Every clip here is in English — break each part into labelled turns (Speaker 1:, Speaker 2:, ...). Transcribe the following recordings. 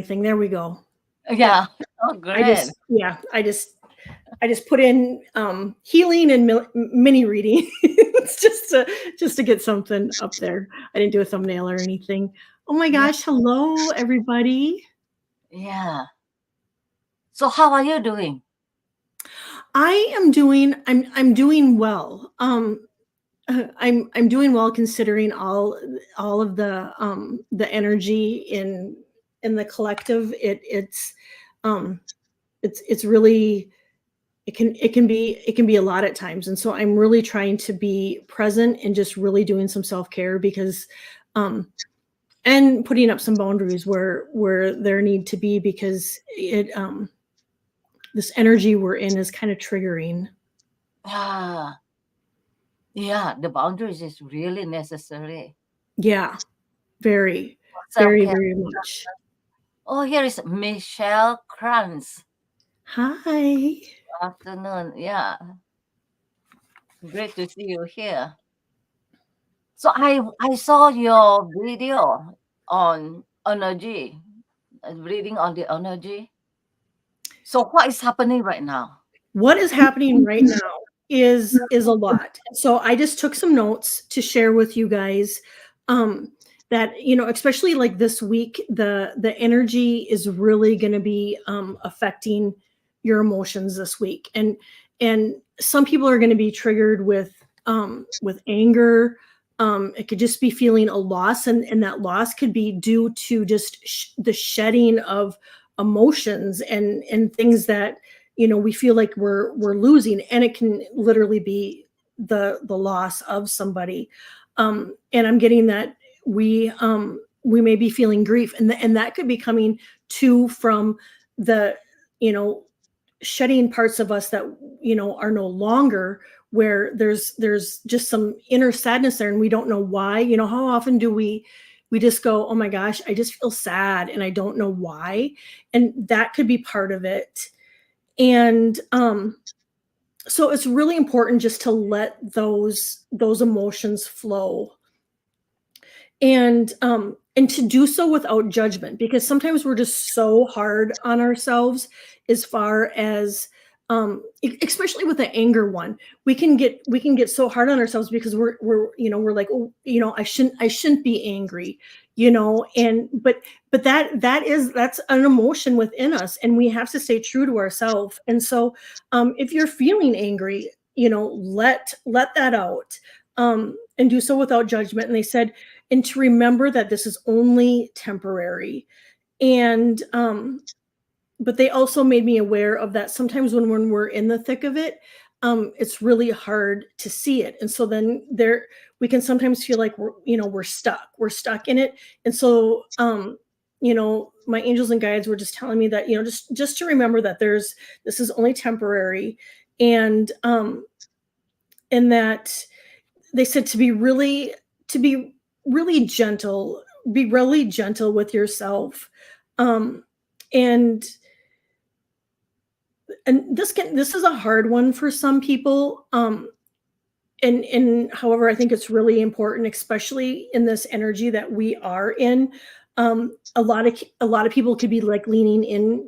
Speaker 1: anything. There we go.
Speaker 2: Yeah. Oh,
Speaker 1: I
Speaker 2: great.
Speaker 1: just, yeah, I just put in healing and mini reading just to get something up there. I didn't do a thumbnail or anything. Oh my
Speaker 2: Yeah.
Speaker 1: gosh, hello everybody.
Speaker 2: Yeah. So how are you doing?
Speaker 1: I'm doing well. I'm doing well considering all of the energy in the collective. Um it's really it can be a lot at times, and so I'm really trying to be present and just really doing some self-care because um and putting up some boundaries where there need to be, because it this energy we're in is kind of triggering.
Speaker 2: Yeah. Yeah. The boundaries is really necessary.
Speaker 1: Yeah, very,
Speaker 2: Self
Speaker 1: very,
Speaker 2: care.
Speaker 1: very much.
Speaker 2: Oh, here is Michelle Kranz.
Speaker 1: Hi.
Speaker 2: Afternoon. Yeah. Great to see you here. So I saw your video on energy, reading on the energy. So what is happening right now?
Speaker 1: What is happening right now is a lot. So I just took some notes to share with you guys, that, especially like this week, the energy is really going to be affecting your emotions this week, and some people are going to be triggered with anger. It could just be feeling a loss, and that loss could be due to just the shedding of emotions and things that we feel like we're losing, and it can literally be the loss of somebody. And I'm getting that we may be feeling grief, and that could be coming to from the you know shedding parts of us that are no longer, where there's just some inner sadness there, and we don't know why. How often do we just go, oh my gosh, I just feel sad and I don't know why, and that could be part of it. And so it's really important just to let those emotions flow, and to do so without judgment, because sometimes we're just so hard on ourselves, as far as especially with the anger one. We can get so hard on ourselves because we're like, oh, I shouldn't be angry, and but that's an emotion within us, and we have to stay true to ourselves. And so if you're feeling angry, let that out, and do so without judgment. And they said, and to remember that this is only temporary. And but they also made me aware of that sometimes when we're in the thick of it, it's really hard to see it. And so then we can sometimes feel like we're stuck in it. And so my angels and guides were just telling me that, just to remember that this is only temporary. And that they said to be gentle, be really gentle with yourself. um and this is a hard one for some people. And however, I think it's really important, especially in this energy that we are in. A lot of people could be like leaning in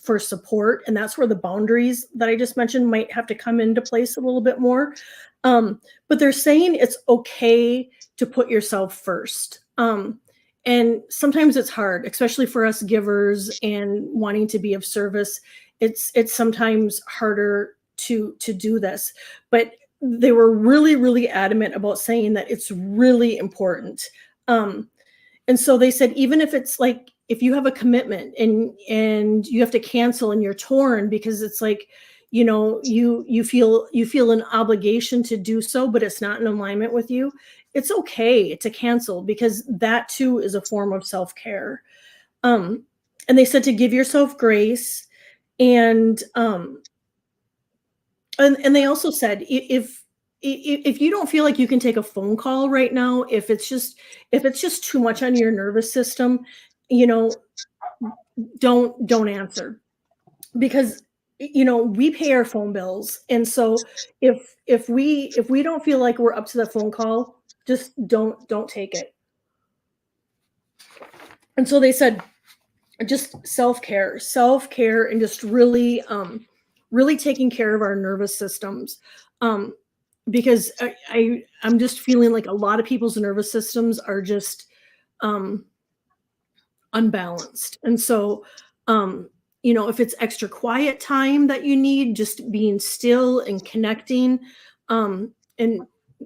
Speaker 1: for support, and that's where the boundaries that I just mentioned might have to come into place a little bit more. But they're saying it's okay to put yourself first. And sometimes it's hard, especially for us givers and wanting to be of service. It's sometimes harder to do this, but they were really, really adamant about saying that it's really important. Um, and so they said, even if it's like, if you have a commitment and you have to cancel and you're torn, because it's like, you feel an obligation to do so, but it's not in alignment with you, it's okay to cancel, because that too is a form of self-care. um and they said to give yourself grace. And um and, and they also said, if you don't feel like you can take a phone call right now, if it's just too much on your nervous system, you know don't answer, because we pay our phone bills. And so if we don't feel like we're up to the phone call, just don't take it. And so they said, just self-care, and just really, really taking care of our nervous systems. Because I'm just feeling like a lot of people's nervous systems are just, um, unbalanced. And so, if it's extra quiet time that you need, just being still and connecting, and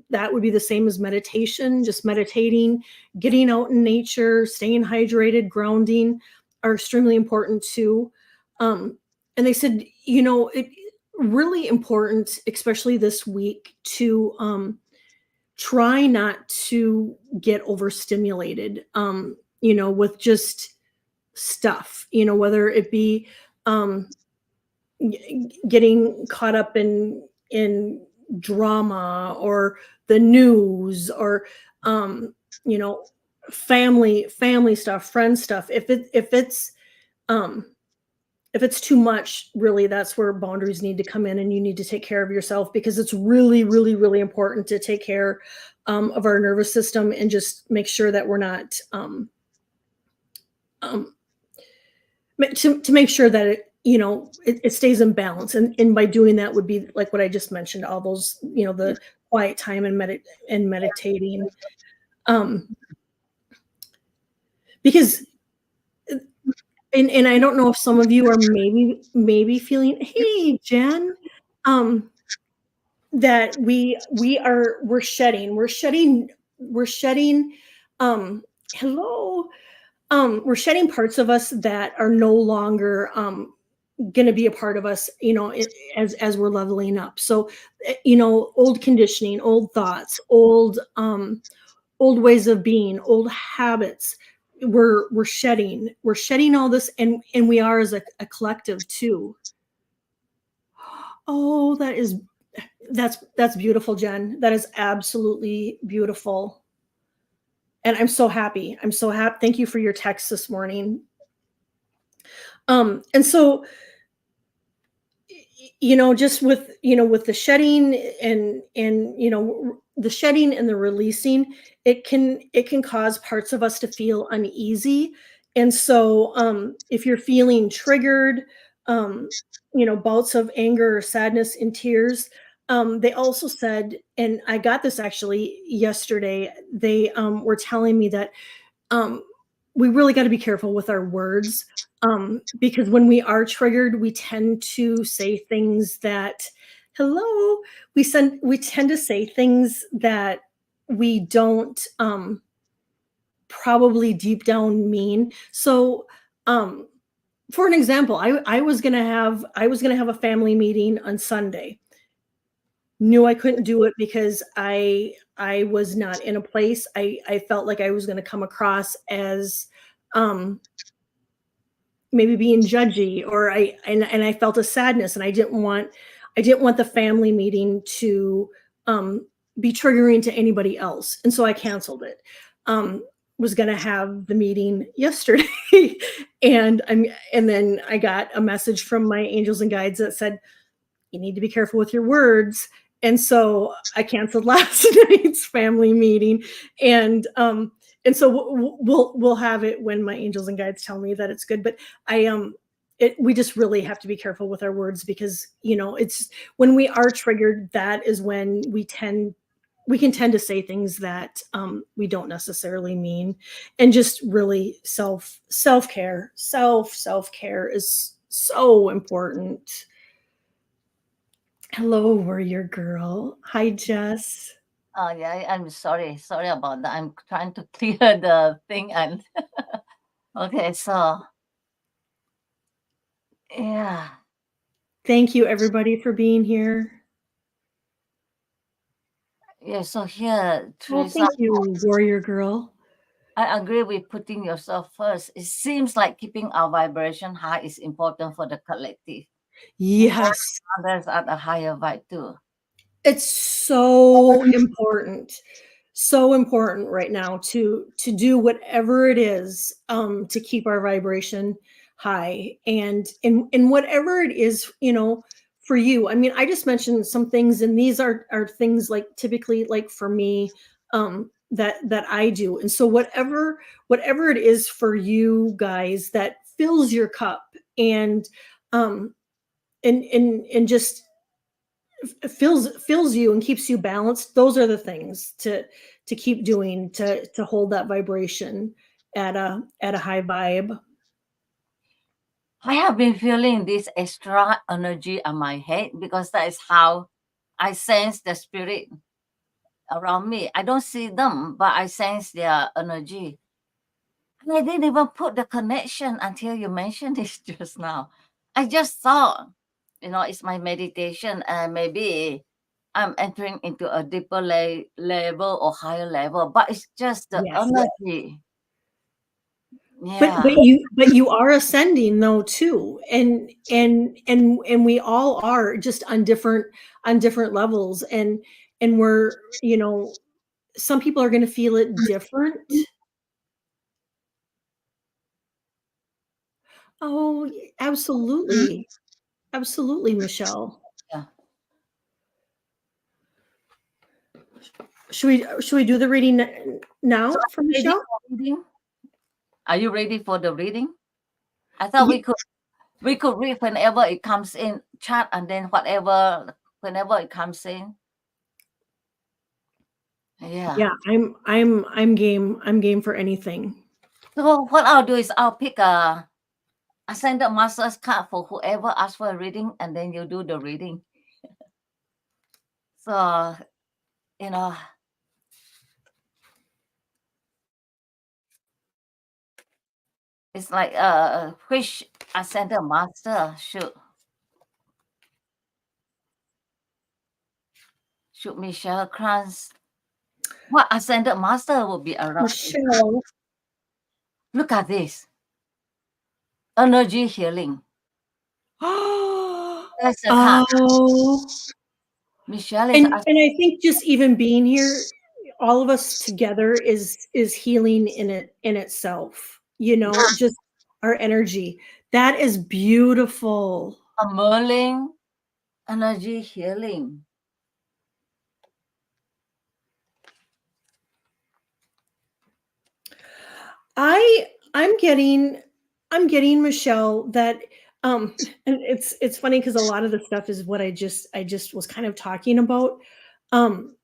Speaker 1: that would be the same as meditation, just meditating, getting out in nature, staying hydrated, grounding are extremely important too. And they said, it really important, especially this week, to try not to get overstimulated, with just stuff, whether it be, getting caught up in drama or the news, or, um, you know, family stuff, friend stuff. Um, if it's too much, really, that's where boundaries need to come in, and you need to take care of yourself, because it's really, really, really important to take care, of our nervous system, and just make sure that we're not, um, to make sure that it stays in balance, and by doing that would be like what I just mentioned, all those, the quiet time and meditating, um, because, and I don't know if some of you are maybe feeling, hey Jen, um, that we're shedding, um, hello, we're shedding parts of us that are no longer, going to be a part of us, as we're leveling up. So, old conditioning, old thoughts, old ways of being, old habits. We're shedding all this, and we are as a collective too. Oh, that's beautiful, Jen. That is absolutely beautiful. And I'm so happy. I'm so happy. Thank you for your text this morning. And so, just with the shedding, and the shedding and the releasing, it can cause parts of us to feel uneasy. And so, if you're feeling triggered, um bouts of anger or sadness and tears, they also said, and I got this actually yesterday, they were telling me that, um, we really got to be careful with our words, because when we are triggered, we tend to say things that, hello, we tend to say things that we don't, probably deep down mean. So, um, for an example, I was gonna have a family meeting on Sunday. Knew I couldn't do it because I was not in a place. I felt like I was gonna come across as, um, maybe being judgy, or I felt a sadness, and I didn't want the family meeting to, be triggering to anybody else, and so I canceled it. Was gonna have the meeting yesterday, and then I got a message from my angels and guides that said, you need to be careful with your words. And so I canceled last night's family meeting, and so we'll have it when my angels and guides tell me that it's good. But we just really have to be careful with our words, because it's when we are triggered, that is when we can tend to say things that, we don't necessarily mean. And just really self-care, self-care is so important. Hello, warrior girl. Hi, Jess.
Speaker 2: Oh yeah, I'm sorry about that. I'm trying to clear the thing and okay, so yeah.
Speaker 1: Thank you, everybody, for being here.
Speaker 2: Yeah, so here,
Speaker 1: Well,
Speaker 2: Teresa,
Speaker 1: thank you, warrior girl.
Speaker 2: I agree with putting yourself first. It seems like keeping our vibration high is important for the collective.
Speaker 1: Yes,
Speaker 2: Others at a higher vibe too.
Speaker 1: it's so important right now to do whatever it is, to keep our vibration high, and whatever it is, for you. I mean, I just mentioned some things, and these are things, like, typically, like, for me, that I do. And so whatever it is for you guys that fills your cup and um and just fills you and keeps you balanced. Those are the things to keep doing to hold that vibration at a high vibe.
Speaker 2: I have been feeling this extra energy on my head because that is how I sense the spirit around me. I don't see them, but I sense their energy. And I didn't even put the connection until you mentioned this just now. I just thought, it's my meditation, and maybe I'm entering into a deeper level or higher level, but it's just the
Speaker 1: Yes.
Speaker 2: energy.
Speaker 1: But
Speaker 2: Yeah.
Speaker 1: you are ascending though too, and we all are just on different levels, and we're some people are going to feel it different. Oh, absolutely, absolutely, Michelle.
Speaker 2: Yeah.
Speaker 1: Should we do the reading now for
Speaker 2: Ready
Speaker 1: Michelle?
Speaker 2: for reading? Are you ready for the reading? I thought
Speaker 1: Ye-
Speaker 2: we could read whenever it comes in chat, and then whenever it comes in. Yeah.
Speaker 1: Yeah, I'm game. I'm game for anything.
Speaker 2: So what I'll do is I'll pick a ascended master's card for whoever asks for a reading, and then you do the reading. So, you know, it's like which ascended master should Michelle Kranz, what ascended master will be around?
Speaker 1: Michelle.
Speaker 2: Look at this. Energy healing. That's the card.
Speaker 1: Oh,
Speaker 2: Michelle is
Speaker 1: and I think just even being here, all of us together is healing in itself. Just our energy. That is beautiful.
Speaker 2: a Merlin energy healing.
Speaker 1: I'm getting Michelle that and it's funny because a lot of the stuff is what I just was kind of talking about. Um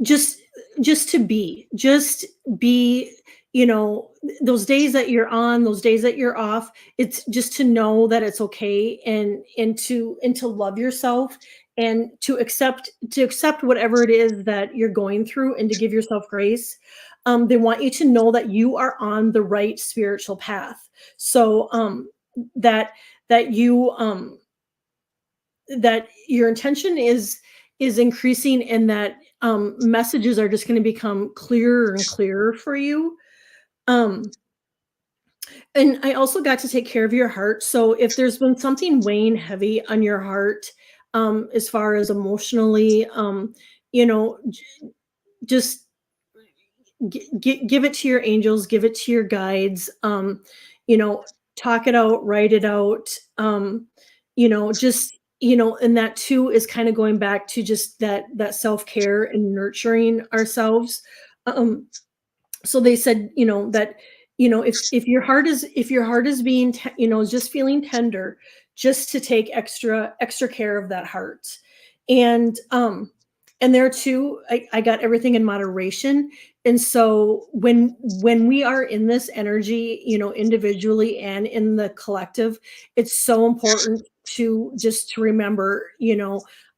Speaker 1: just just be those days that you're on, those days that you're off, it's just to know that it's okay, and to love yourself, and to accept whatever it is that you're going through, and to give yourself grace. They want you to know that you are on the right spiritual path, so that that you that your intention is increasing, and that messages are just going to become clearer and clearer for you. um and I also got to take care of your heart, so if there's been something weighing heavy on your heart, as far as emotionally, just give it to your angels, give it to your guides, you know talk it out, write it out, just and that too is kind of going back to just that self-care and nurturing ourselves. um so they said, that, if your heart is being just feeling tender, just to take extra care of that heart. And there too, I got everything in moderation. And so when we are in this energy, individually and in the collective, it's so important to remember,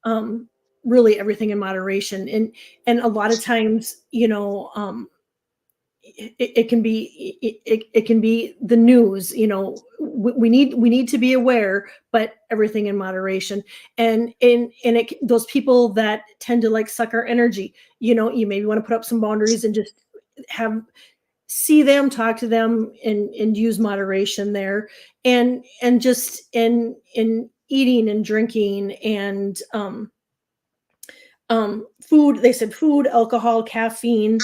Speaker 1: um really everything in moderation. And a lot of times, it can be it can be the news. We need to be aware, but everything in moderation. And those people that tend to like suck our energy, you maybe want to put up some boundaries, and just have see them, talk to them, and use moderation there. And just in eating and drinking, and food. They said food, alcohol, caffeine,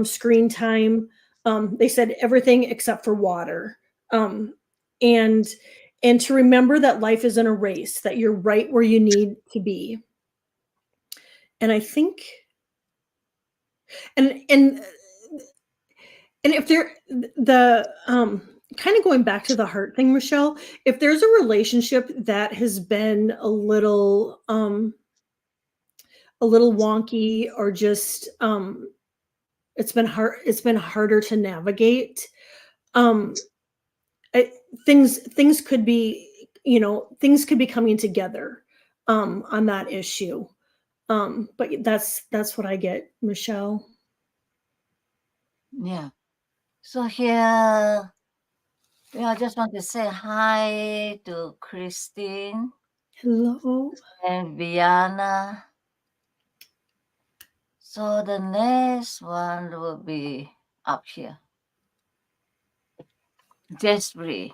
Speaker 1: screen time. They said everything except for water. Um, and and to remember that life isn't a race, that you're right where you need to be. And I think, and and and if there the kind of going back to the heart thing, Michelle, if there's a relationship that has been a little wonky or just it's been harder to navigate. Um I, things could be, things could be coming together on that issue. But that's what I get, Michelle.
Speaker 2: Yeah. So here, I just want to say hi to Christine
Speaker 1: Hello.
Speaker 2: and Viana. So the next one will be up here. Jespri.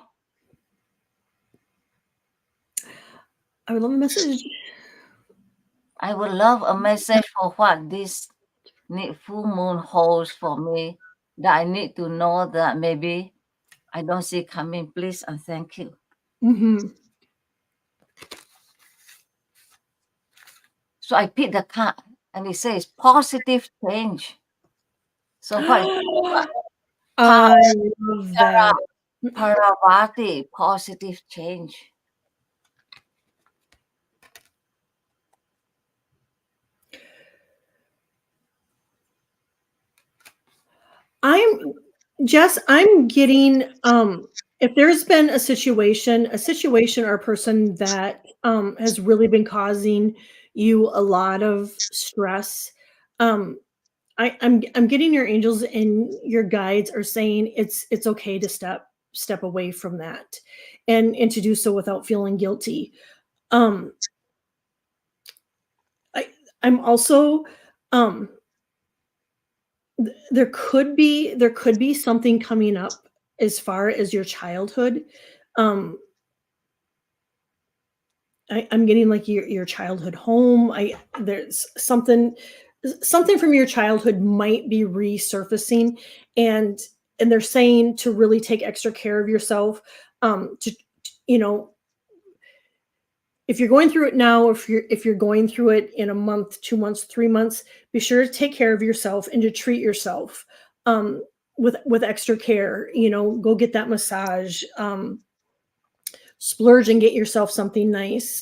Speaker 1: I would love a message.
Speaker 2: I would love a message for what this full moon holds for me, that I need to know that maybe I don't see coming. Please and thank you.
Speaker 1: Mm-hmm.
Speaker 2: So I picked the card and it says positive change. So what is
Speaker 1: I love that.
Speaker 2: Parvati, positive change?
Speaker 1: I'm getting if there's been a situation or a person that has really been causing you a lot of stress. I'm getting your angels and your guides are saying it's okay to step away from that and to do so without feeling guilty. Um I'm also um there could be something coming up as far as your childhood. Um, I'm getting like your childhood home. I There's something from your childhood might be resurfacing, and they're saying to really take extra care of yourself. To you know, if you're going through it now, if you're going through it in a month, 2 months, 3 months, be sure to take care of yourself and to treat yourself with extra care. Go get that massage, splurge and get yourself something nice.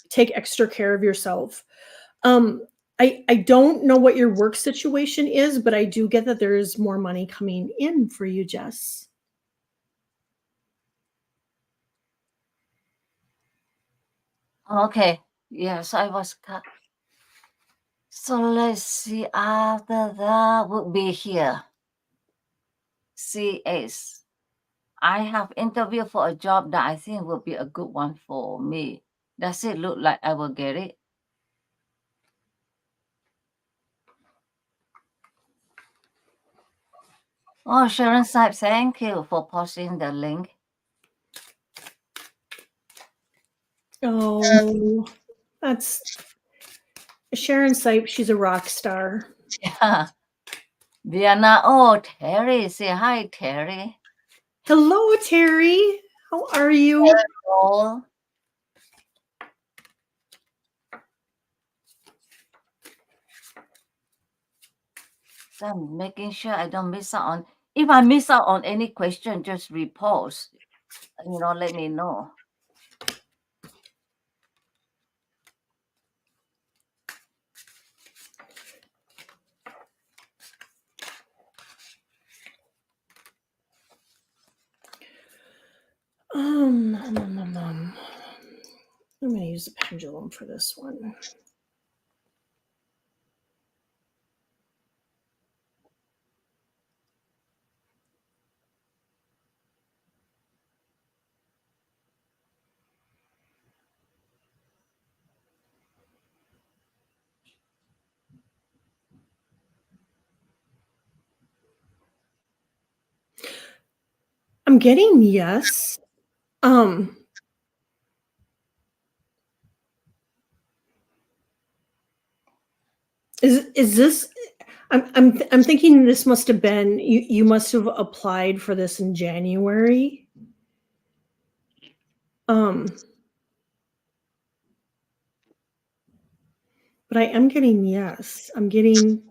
Speaker 1: Take extra care of yourself. Um, I don't know what your work situation is, but I do get that there is more money coming in for you, Jess.
Speaker 2: Okay. Yes, I was. So let's see. After that would be here. CS. I have interviewed for a job that I think will be a good one for me. Does it look like I will get it? Oh, Sharon Saib, thank you for posting the link.
Speaker 1: Oh, that's Sharon Sipe. She's a rock star.
Speaker 2: Yeah. Vienna. Oh, Terry. Say hi, Terry.
Speaker 1: Hello, Terry. How are you?
Speaker 2: Hello. So I'm making sure I don't miss out on. If I miss out on any question, just repost. Let me know.
Speaker 1: I'm gonna use a pendulum for this one. I'm getting yes. Is this? I'm thinking this must have been you. You must have applied for this in January. But I am getting yes. I'm getting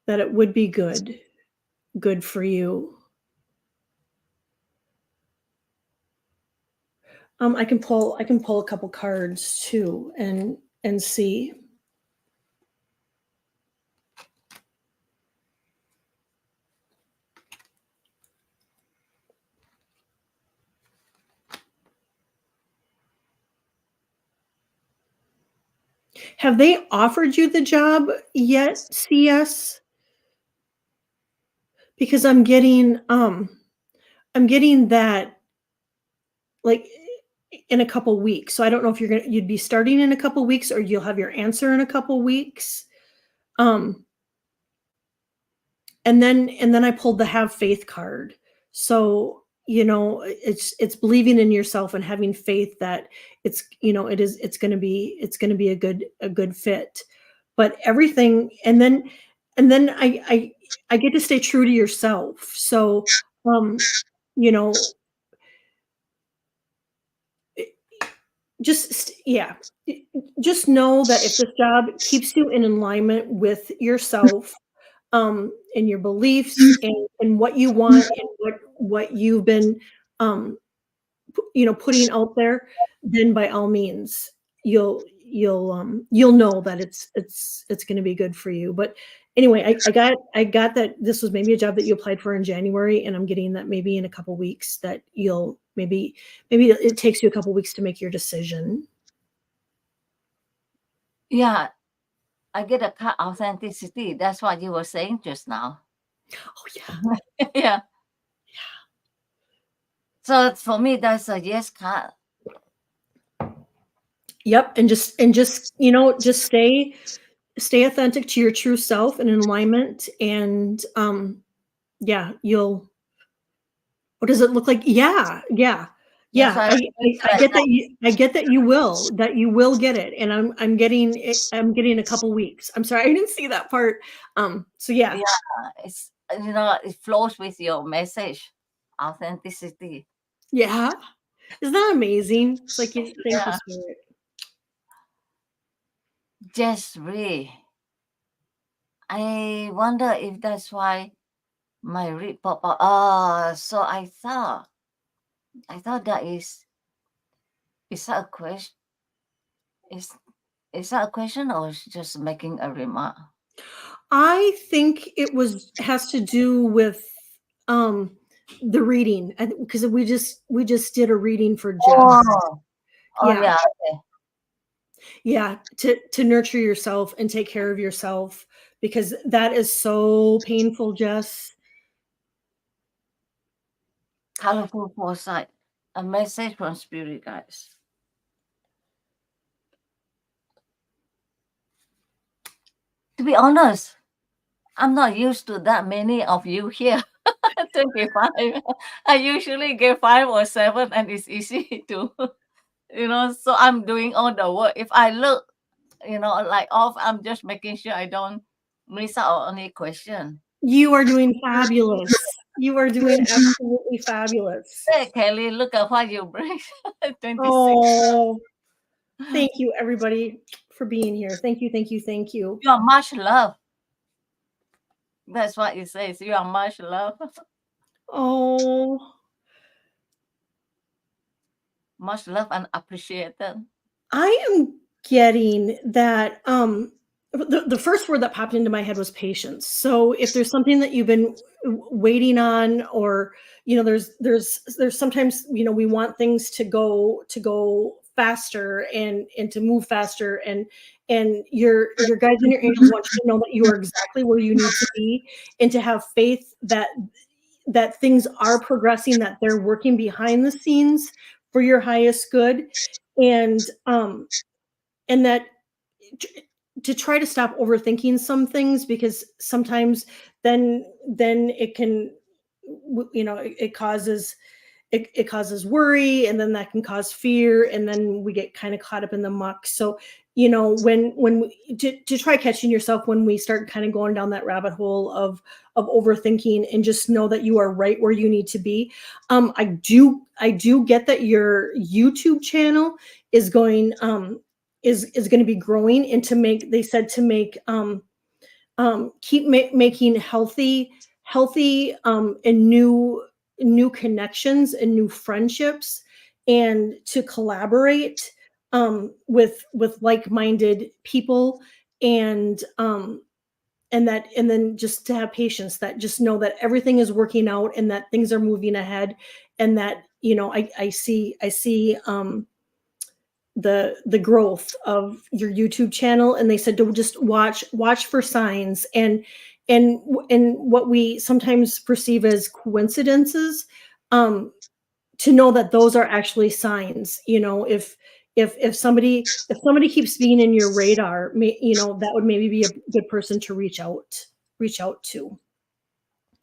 Speaker 1: that it would be good for you. I can pull a couple cards too and see. Have they offered you the job yet, CS? Because I'm getting that like in a couple weeks. So I don't know if you'd be starting in a couple weeks or you'll have your answer in a couple weeks. And then I pulled the have faith card. So, it's believing in yourself and having faith that it's going to be a good fit. But everything and then I get to stay true to yourself. So, you know, yeah, just know that if this job keeps you in alignment with yourself, and your beliefs and what you want and what you've been, um, putting out there, then by all means, you'll know that it's going to be good for you. But anyway, I got that this was maybe a job that you applied for in January, and I'm getting that maybe in a couple weeks that you'll maybe it takes you a couple weeks to make your decision.
Speaker 2: Yeah, I get a card authenticity. That's what you were saying just now.
Speaker 1: Oh yeah.
Speaker 2: Yeah. So for me, that's a yes card.
Speaker 1: Yep, and just just stay authentic to your true self and in alignment, and yeah, what does it look like? Yeah, yeah,
Speaker 2: Yes,
Speaker 1: yeah. I get that you will get it, and I'm getting a couple weeks. I'm sorry, I didn't see that part. So yeah,
Speaker 2: it's it flows with your message, authenticity.
Speaker 1: yeah. Isn't that amazing? It's like thank you,
Speaker 2: Yeah.
Speaker 1: Spirit.
Speaker 2: Just really. I wonder if that's why my read pop up. So I thought that is that a question? Is that a question or is just making a remark?
Speaker 1: I think it has to do with the reading, because we just did a reading for Jess.
Speaker 2: Oh,
Speaker 1: Yeah.
Speaker 2: yeah. Okay.
Speaker 1: Yeah, to nurture yourself and take care of yourself, because that is so painful, Jess.
Speaker 2: Colorful foresight. A message from spirit, guys. To be honest, I'm not used to that many of you here. 25. I usually get 5 or 7 and it's easy to, so I'm doing all the work. If I look, like off, I'm just making sure I don't miss out on any question.
Speaker 1: You are doing fabulous. You are doing absolutely fabulous.
Speaker 2: Hey, Kelly, look at what you bring. 26.
Speaker 1: Oh, thank you, everybody, for being here. Thank you, thank you, thank you.
Speaker 2: You are much loved. That's what it says. You are much loved.
Speaker 1: Oh,
Speaker 2: Much loved and appreciated.
Speaker 1: I am getting that the first word that popped into my head was patience. So if there's something that you've been waiting on, or there's sometimes we want things to go faster and to move faster, and your guides and your angels want you to know that you are exactly where you need to be, and to have faith that things are progressing, that they're working behind the scenes for your highest good, and that to try to stop overthinking some things, because sometimes then it can it causes worry, and then that can cause fear, and then we get kind of caught up in the muck. So to try catching yourself when we start kind of going down that rabbit hole of overthinking, and just know that you are right where you need to be. I do get that your YouTube channel is going is going to be growing, and they said to make keep making healthy and new connections and new friendships, and to collaborate with like-minded people, and and then just to have patience, that just know that everything is working out and that things are moving ahead, and that I see the growth of your YouTube channel. And they said to just watch for signs, and what we sometimes perceive as coincidences, um to know that those are actually signs. If somebody keeps being in your radar, that would maybe be a good person to reach out to.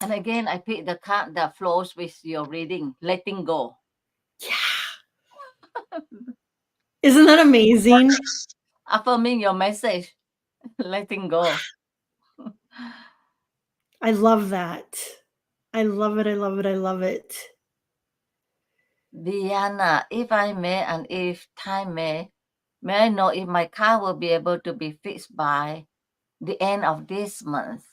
Speaker 2: And again, I pick the card that flows with your reading, letting go.
Speaker 1: Yeah. Isn't that amazing?
Speaker 2: Affirming your message, letting go.
Speaker 1: I love that. I love it. I love it. I love it.
Speaker 2: Diana, if I may and if time may I know if my car will be able to be fixed by the end of this month?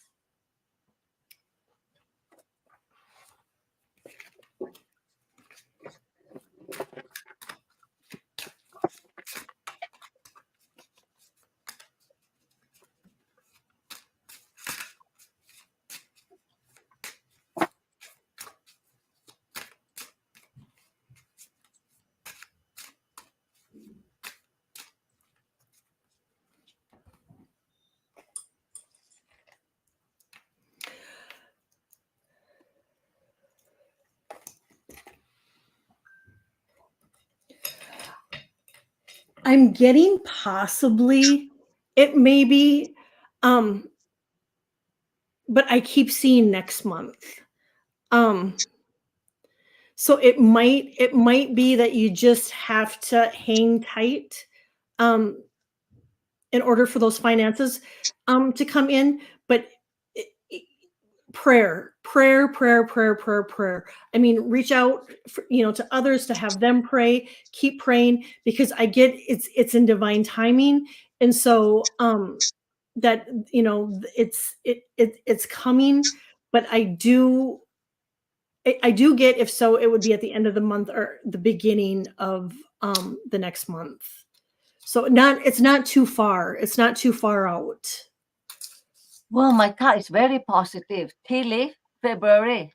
Speaker 1: I'm getting possibly it may be, um, but I keep seeing next month. Um, so it might be that you just have to hang tight, um, in order for those finances, to come in. But I I prayer, prayer, prayer, prayer, prayer, prayer. I mean, reach out to others, to have them pray, keep praying, because I get it's in divine timing. And so that it's coming. But I do get, if so, it would be at the end of the month or the beginning of the next month. So it's not too far. It's not too far out.
Speaker 2: Well, my card is very positive. Tea leaf, February.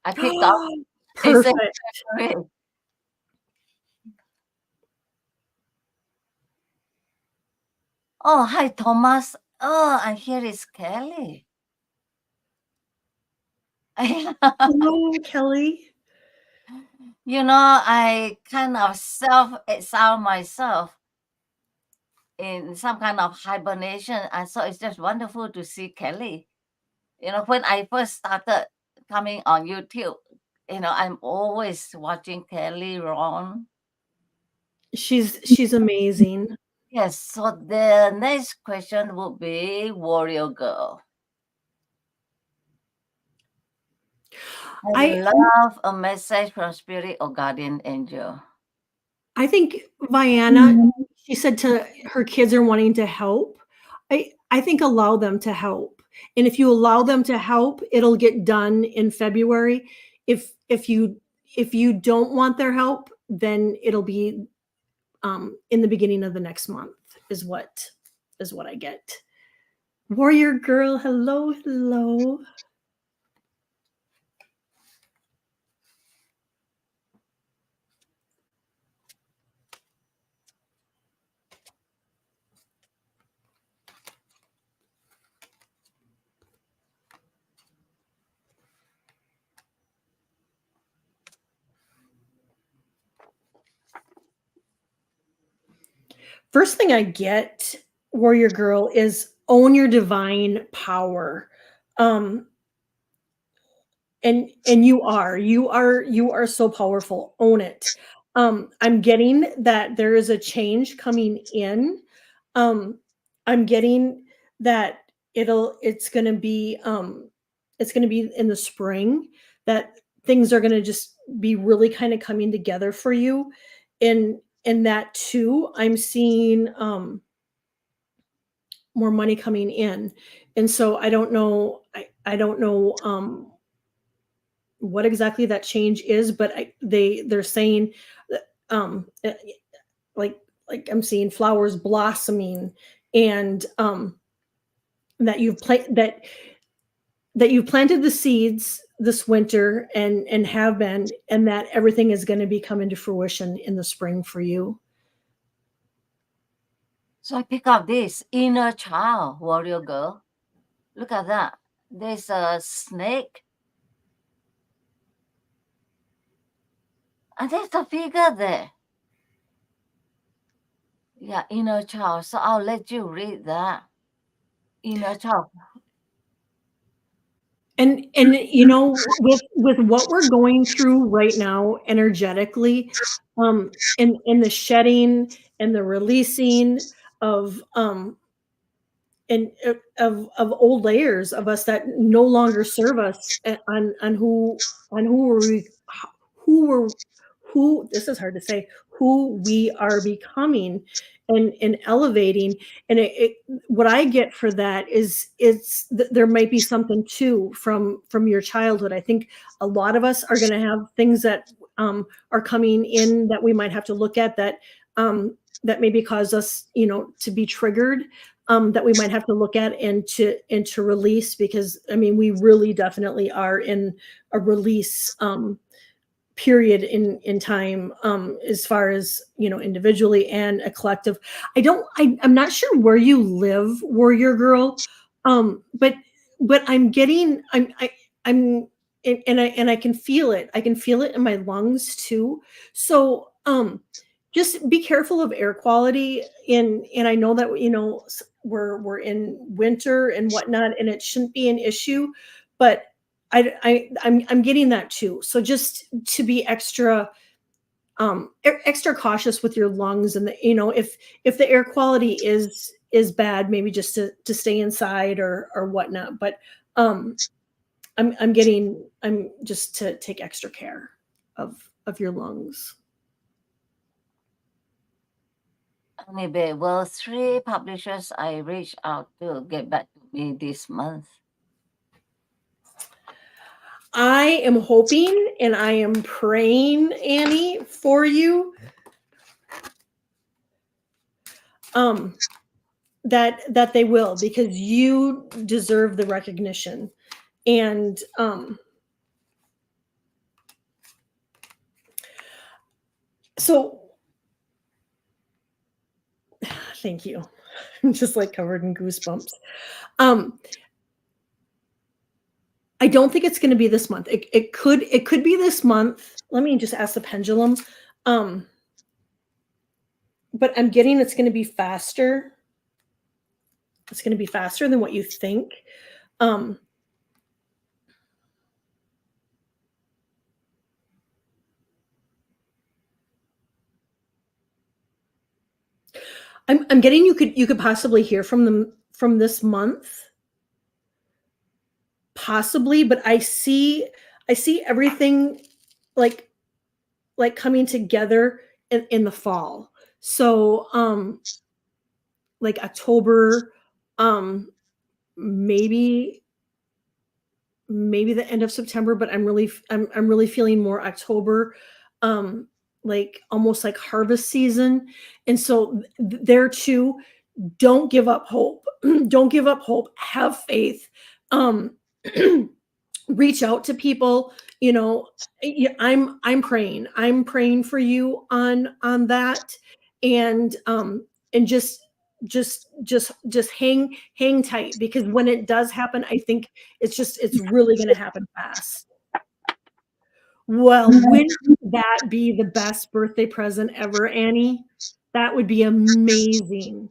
Speaker 2: I picked up. It says
Speaker 1: Perfect.
Speaker 2: February. Oh, hi, Thomas. Oh, and here is Kelly.
Speaker 1: Hello, Kelly.
Speaker 2: I kind of self-exile myself in some kind of hibernation. And so it's just wonderful to see Kelly. When I first started coming on YouTube, I'm always watching Kelly Ron.
Speaker 1: She's amazing.
Speaker 2: Yes, so the next question would be Warrior Girl. I
Speaker 1: I
Speaker 2: love a message from Spirit or Guardian Angel.
Speaker 1: I think Vienna, she said to her kids are wanting to help. I think allow them to help. And if you allow them to help, it'll get done in February. If you don't want their help, then it'll be in the beginning of the next month is what I get. Warrior girl, hello, hello. First thing I get, warrior girl, is own your divine power. Um, and you are so powerful. Own it. I'm getting that there is a change coming in. Um, I'm getting that it's gonna be in the spring, that things are gonna just be really kind of coming together for you. And that too, I'm seeing more money coming in. And so I don't know what exactly that change is, but they're saying that, like I'm seeing flowers blossoming, and that you've planted the seeds this winter, and have been, and that everything is going to be coming to fruition in the spring for you.
Speaker 2: So I pick up this inner child, warrior girl. Look at that. There's a snake. And there's a figure there. Yeah, inner child. So I'll let you read that. Inner child.
Speaker 1: And with what we're going through right now energetically, in the shedding and the releasing of and of old layers of us that no longer serve us, on who were we who were who this is hard to say, who we are becoming, and elevating. And what I get for that is, there might be something too from your childhood. I think a lot of us are going to have things that are coming in that we might have to look at, that maybe cause us, to be triggered, that we might have to look at, and to release, because I mean, we really definitely are in a release period in time, as far as, individually and a collective. I'm not sure where you live, warrior girl, but I'm getting I'm and I can feel it. I can feel it in my lungs too. So just be careful of air quality, and I know that, we're in winter and whatnot, and it shouldn't be an issue, but I'm getting that too. So just to be extra cautious with your lungs, and if the air quality is bad, maybe just to stay inside, or whatnot. But I'm just to take extra care of your lungs.
Speaker 2: Anyway, well, 3 publishers I reached out to get back to me this month.
Speaker 1: I am hoping and I am praying, Annie, for you, that they will, because you deserve the recognition. And so thank you. I'm just like covered in goosebumps. I don't think it's going to be this month. It could be this month. Let me just ask the pendulum. But I'm getting it's going to be faster. It's going to be faster than what you think. I'm getting you could possibly hear from them from this month. Possibly, but I see everything like coming together in the fall. So like October, maybe the end of September, but I'm really feeling more October, like almost like harvest season. And so there too, don't give up hope. Don't give up hope. Have faith. Reach out to people. I'm praying. I'm praying for you on that, and just hang tight, because when it does happen, I think it's really going to happen fast. Well, wouldn't that be the best birthday present ever, Annie? That would be amazing.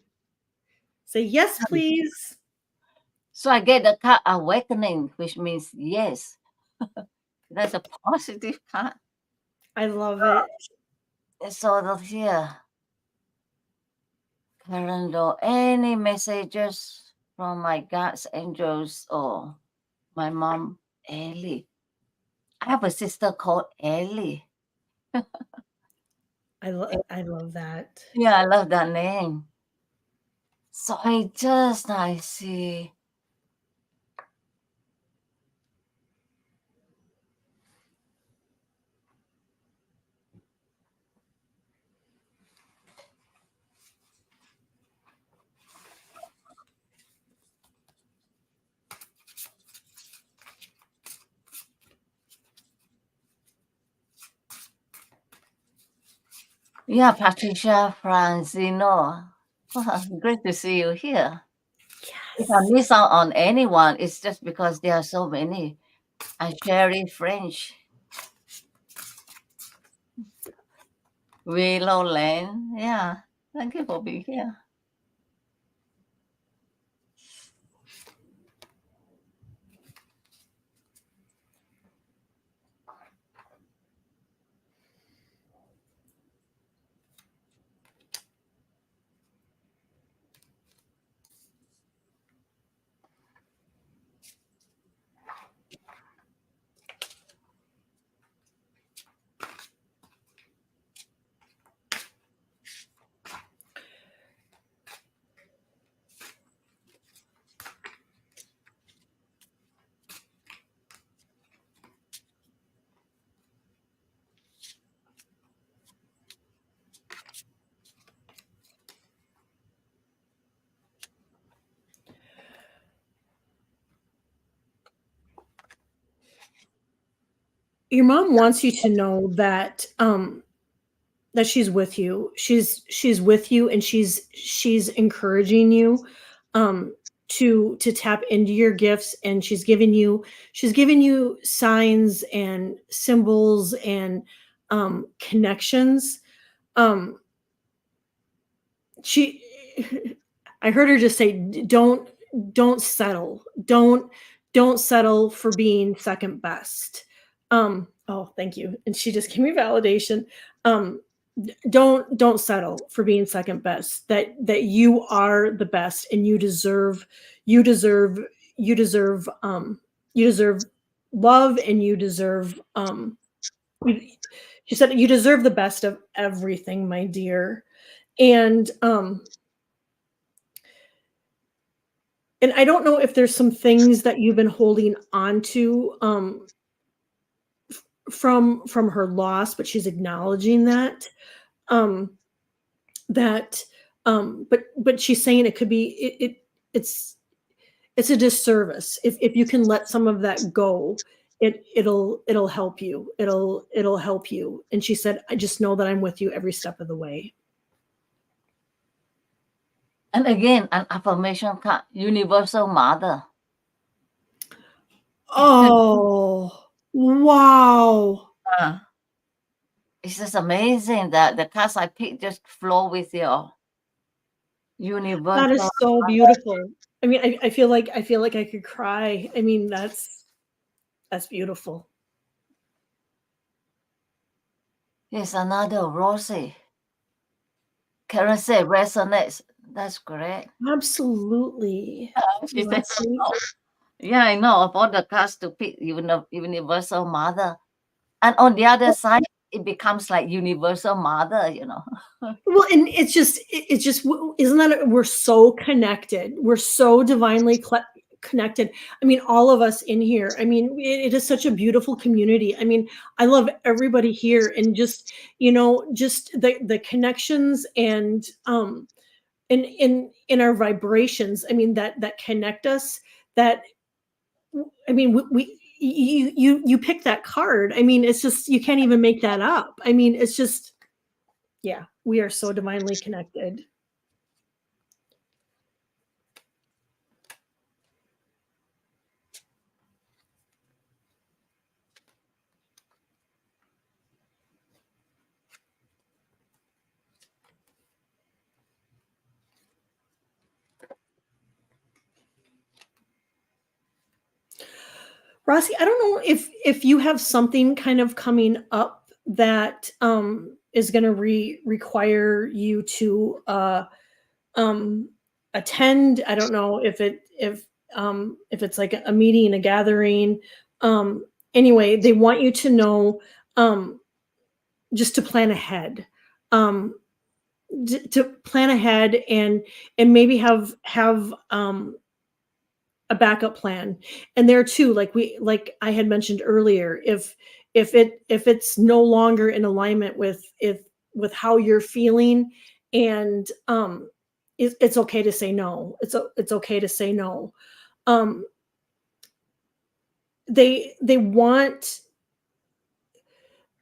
Speaker 1: Say yes, please.
Speaker 2: So I get the card awakening, which means yes. That's a positive card.
Speaker 1: I love it.
Speaker 2: It's sort of here. Carando, any messages from my God's angels or my mom, Ellie? I have a sister called Ellie.
Speaker 1: I love that.
Speaker 2: Yeah, I love that name. So I see. Yeah, Patricia Franzino. Great to see you here. If I
Speaker 1: Yes.
Speaker 2: miss out on anyone, it's just because there are so many. And Sherry French, Willow Lane. Yeah, thank you for being here.
Speaker 1: Your mom wants you to know that that she's with you. She's with you, and she's encouraging you to tap into your gifts, and she's giving you signs and symbols and connections. Um she I heard her just say, Don't settle. Don't settle for being second best." Oh, thank you. And she just gave me validation. Um don't settle for being second best. That you are the best, and you deserve you deserve you deserve love, and you deserve you, she said, you deserve the best of everything, my dear. And and I don't know if there's some things that you've been holding on to from her loss, but she's acknowledging that. Um that but she's saying it could be it's it's a disservice if you can let some of that go. It'll help you. It'll help you. And she said, I just know that I'm with you every step of the way.
Speaker 2: And again, an affirmation card, Universal Mother.
Speaker 1: Oh, wow.
Speaker 2: Uh, it's just amazing that the cards I picked just flow with your
Speaker 1: That
Speaker 2: universal
Speaker 1: is so
Speaker 2: mother.
Speaker 1: beautiful. I mean, I feel like I could cry. I mean, that's beautiful.
Speaker 2: Here's another Rosie. Karen said resonates. That's great.
Speaker 1: Absolutely.
Speaker 2: She said,
Speaker 1: Roxy.
Speaker 2: oh, yeah, I know of all the cards to pick, Universal Mother. And on the other side, it becomes like Universal Mother.
Speaker 1: Well, and it's just isn't that we're so connected. We're so divinely connected. I mean, all of us in here. I mean, it is such a beautiful community. I mean, I love everybody here, and just just the connections and in our vibrations. I mean, that connect us. That I mean, we you pick that card. I mean, it's just you can't even make that up. I mean, it's just yeah, we are so divinely connected. Rossi, I don't know if you have something kind of coming up that is going to require you to um, attend. I don't know if it's like a meeting, a gathering. Anyway, they want you to know um, just to plan ahead. Um, to plan ahead and maybe have a backup plan. And there too, like I had mentioned earlier, if it's no longer in alignment with how you're feeling, and it's okay to say no. It's okay to say no. um they want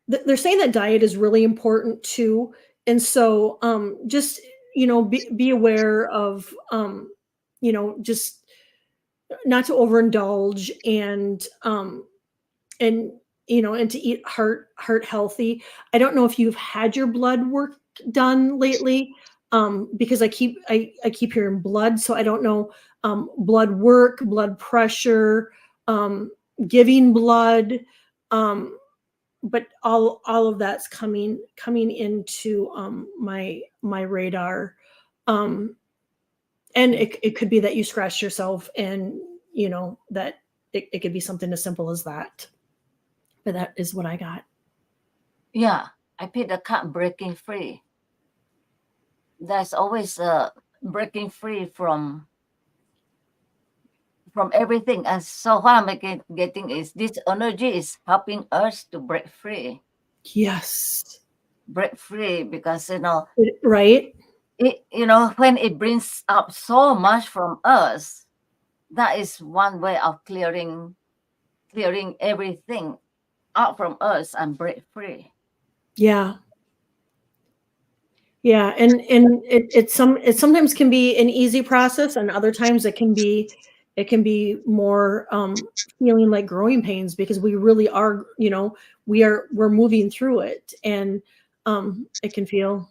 Speaker 1: they're saying that diet is really important too. so just be aware of just not to overindulge, and and to eat heart healthy. I don't know if you've had your blood work done lately, because I keep hearing blood, so I don't know, blood work, blood pressure, um, giving blood, but all of that's coming into my radar, um, and it could be that you scratched yourself, and that it could be something as simple as that. But that is what I got.
Speaker 2: Yeah, I picked the card breaking free. There's always breaking free from everything. And so what I'm getting is this energy is helping us to break free.
Speaker 1: Yes.
Speaker 2: Break free because
Speaker 1: Right?
Speaker 2: when it brings up so much from us, that is one way of clearing everything out from us and break free.
Speaker 1: Yeah. Yeah. And it sometimes can be an easy process, and other times it can be more feeling like growing pains, because we really are, we're moving through it, and it can feel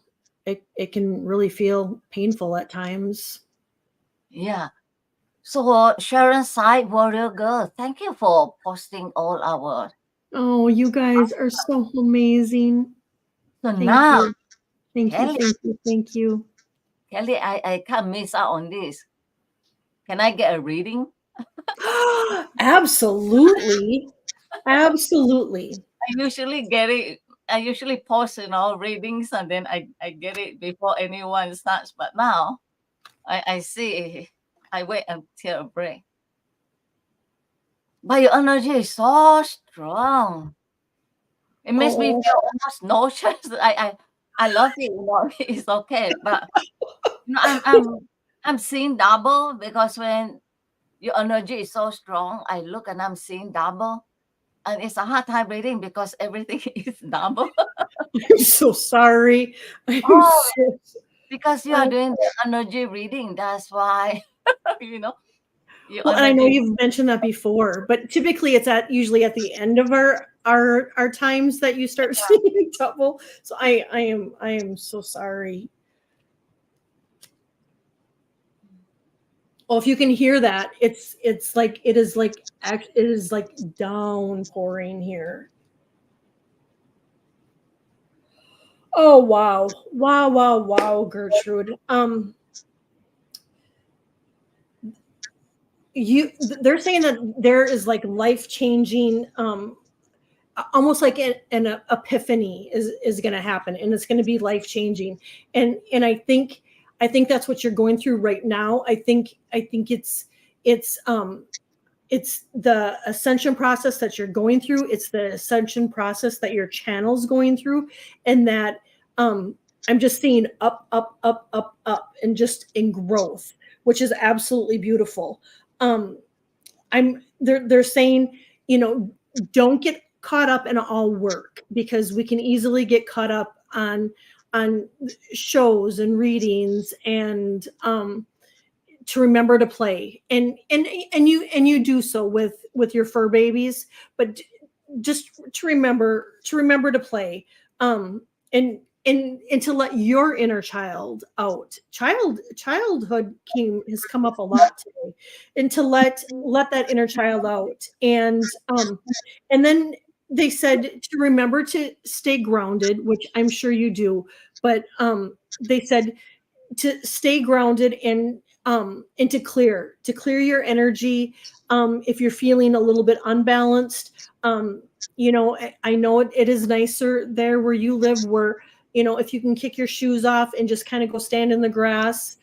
Speaker 1: it can really feel painful at times.
Speaker 2: Yeah. So Sharon Side Warrior Girl, thank you for posting all our.
Speaker 1: Oh, you guys are so amazing.
Speaker 2: So
Speaker 1: Thank
Speaker 2: now,
Speaker 1: you. Thank you.
Speaker 2: Kelly,
Speaker 1: Thank you. Thank you.
Speaker 2: Kelly, I can't miss out on this. Can I get a reading?
Speaker 1: Absolutely. Absolutely.
Speaker 2: I usually get it. I usually post, readings, and then I get it before anyone starts. But now I see. I wait until a break. But your energy is so strong. It makes me
Speaker 1: Oh,
Speaker 2: feel almost nauseous. I love it. It's okay. But I'm seeing double because when your energy is so strong, I look and I'm seeing double. And it's a hard time reading because everything is double.
Speaker 1: I'm so sorry. I'm
Speaker 2: Oh,
Speaker 1: so
Speaker 2: because you are
Speaker 1: I,
Speaker 2: doing the energy reading. That's why, you know, your
Speaker 1: well, and I know
Speaker 2: energy.
Speaker 1: you've mentioned that before, but typically it's usually at the end of our times that you start seeing double. So I am so sorry. Oh, if you can hear that, it's like it is like it is like downpouring here. Oh wow. Wow, wow, wow, Gertrude. They're saying that there is like life-changing, almost like an epiphany is going to happen, and it's going to be life-changing. And I think that's what you're going through right now. I think it's the ascension process that you're going through. It's the ascension process that your channel's going through, and that I'm just seeing up, up, up, up, up, and just in growth, which is absolutely beautiful. Um, they're saying, don't get caught up in all work, because we can easily get caught up on shows and readings, and to remember to play, and you do so with your fur babies, but just to remember to play, um and to let your inner child out. Childhood has come up a lot today, and to let that inner child out, and then they said to remember to stay grounded, which I'm sure you do, but they said to stay grounded, and to clear your energy, if you're feeling a little bit unbalanced. I know it is nicer there where you live, where if you can kick your shoes off and just kind of go stand in the grass,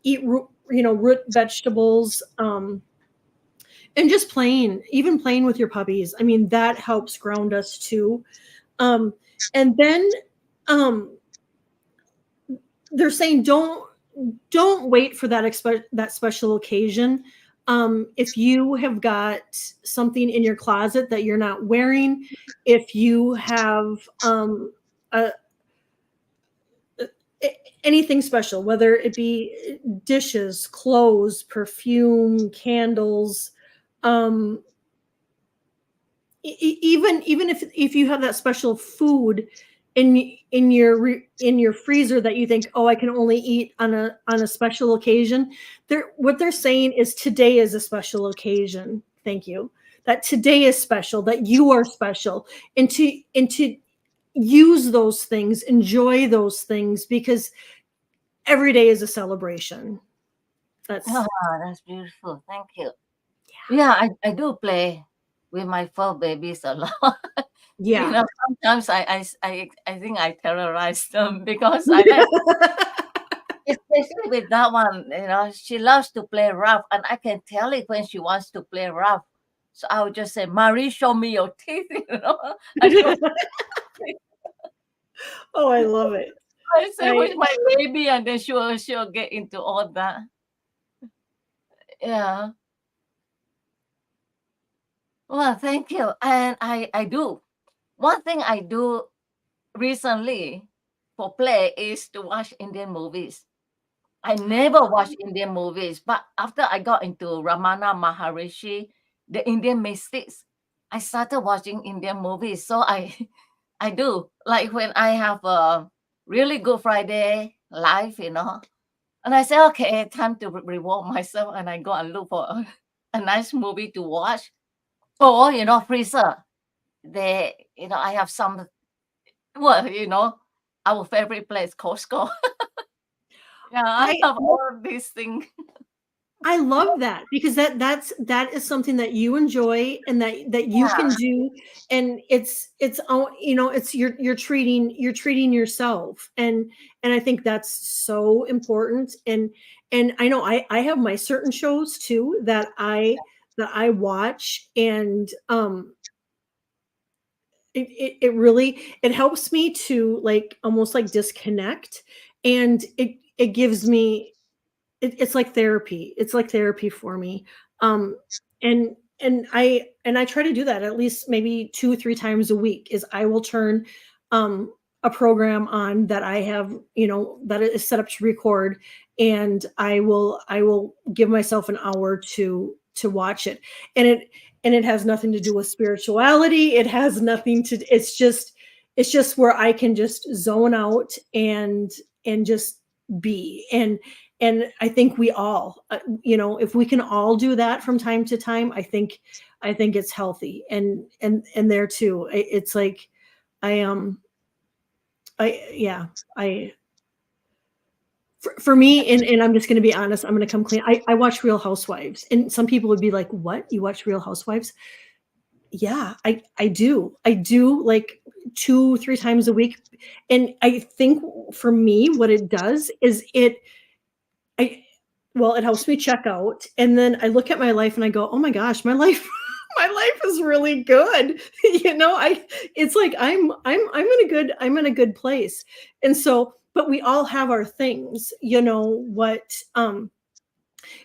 Speaker 1: eat root vegetables, and just even playing with your puppies. I mean, that helps ground us too. um, and then um, they're saying don't wait for that special occasion. If you have got something in your closet that you're not wearing, if you have a anything special, whether it be dishes, clothes, perfume, candles, um, even if you have that special food in your freezer that you think, oh, I can only eat on a special occasion. What they're saying is today is a special occasion. Thank you. That today is special. That you are special, and to use those things, enjoy those things, because every day is a celebration. That's
Speaker 2: That's beautiful. Thank you. Yeah, I do play with my fur babies a lot. You
Speaker 1: yeah.
Speaker 2: know, sometimes I think I terrorize them because I like, especially with that one, you know, she loves to play rough, and I can tell it when she wants to play rough. So I would just say, Marie, show me your teeth, you know. I don't
Speaker 1: Oh, I love it.
Speaker 2: I say,
Speaker 1: I
Speaker 2: where's my baby? And then she'll get into all that. Yeah. Well, thank you. And I do. One thing I do recently for play is to watch Indian movies. I never watched Indian movies, but after I got into Ramana Maharishi, the Indian mystics, I started watching Indian movies. So I do, like when I have a really good Friday life, you know, and I say, okay, time to reward myself, and I go and look for a nice movie to watch. Or, you know, freezer. You know, I have some, well, you know, our favorite place, Costco. Yeah, I
Speaker 1: I
Speaker 2: have all these things.
Speaker 1: I love that, because that is something that you enjoy and that you can do, and it's all, it's you're treating yourself, and I think that's so important. And I know I have my certain shows too that I watch, and it really, it helps me to, like, almost like disconnect, and it gives me, it's like therapy. It's like therapy for me. Um, and I try to do that at least maybe 2 or 3 times a week. Is I will turn a program on that I have, that is set up to record, and I will give myself an hour to watch it. And it has nothing to do with spirituality. It has nothing to, it's just where I can just zone out and just be. And I think we all, if we can all do that from time to time, I think it's healthy. And there too, it's like, I yeah, I for me, and I'm just going to be honest, I'm going to come clean. I watch Real Housewives, and some people would be like, "What? You watch Real Housewives?" Yeah, I do, like 2 3 times a week. And I think for me, what it does is I well, it helps me check out, and then I look at my life and I go, "Oh my gosh, my life my life is really good." It's like I'm in a good place. And so, but we all have our things, and